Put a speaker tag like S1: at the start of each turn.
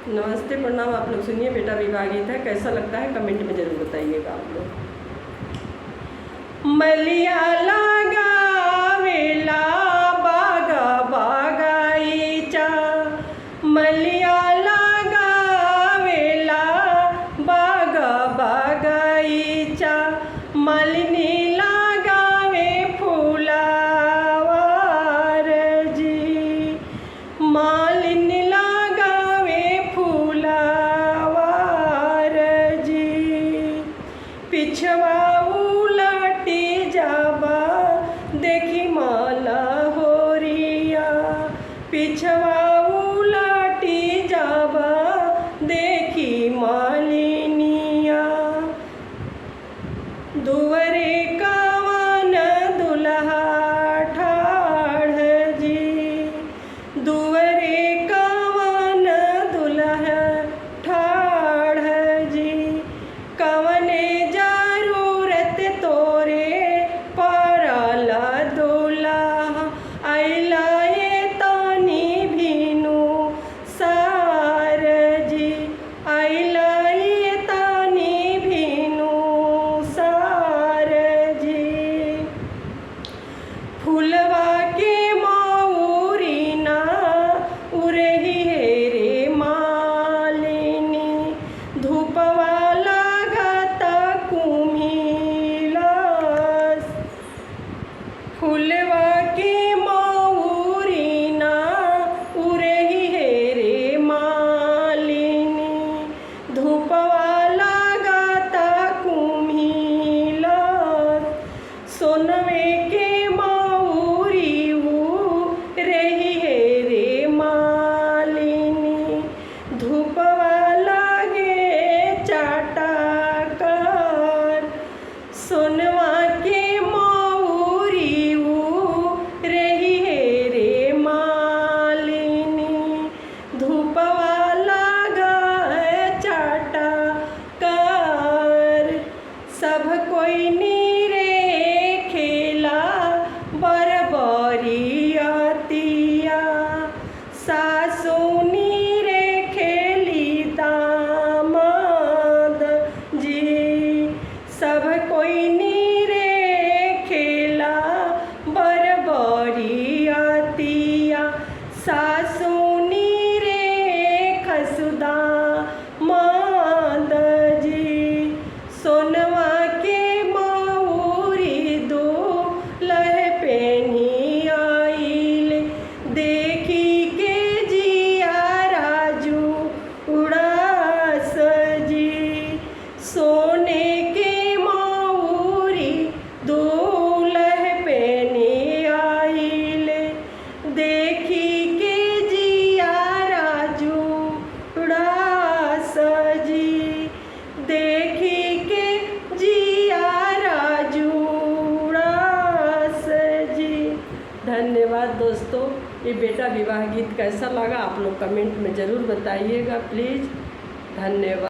S1: नमस्ते प्रणाम। आप लोग सुनिए बेटा विवाह गीत है, कैसा लगता है कमेंट में ज़रूर बताइएगा आप लोग। मलिया लगावेला बागा बागाईचा, मलिया लगावेला बागा बागाईचा, मालिनी लगावे फुलावर जी, मालिनी लगावे फुलावर जी, पिछवा उलटी जाबा देखी माला होरिया, पिछवा उलटी जाबा देखी मालिनिया, दुवरे कावन दुल्हा ठाढ़ जी, दुवरे कावन दुल्हा ठाढ़ जी, कवने जरूरत तोरे पड़ला दुल्हा, अइला ये तानी भीनु सार जी, अइला ये तानी भीनु सार जी, फुलवा के माउरीना उरही है रे मालिनी, धूपवा लागता कुम्हिलास, फुलवा के माउरीना उरही है रे मालिनी, धूपवा लागता कुम्हिलास, सोनवे के माउरी रही है रे मालिनी, धूपवा लागे चाटाकार, सोनवा के माउरी रही है रे मालिनी, धूपवा लागा चाटाकार, सब कोई नीरे खेला बरबरियतिया, सासु नीरे खेली दामाद जी, सब कोई नीरे खेला बरबरियतिया, सासु नीरे खसुदा माद जी, सोनवा के माउरी दुल्ह पेनी आइले, देखी के जिया राजू उड़ास जी, सोने के माउरी दुल्ह पेनी आइले, देखी के जिया राजू उड़ास जी, देखी के जिया राजू उड़ास जी। धन्यवाद दोस्तों। ये बेटा विवाह गीत कैसा लगा आप लोग कमेंट में ज़रूर बताइएगा प्लीज़। धन्यवाद।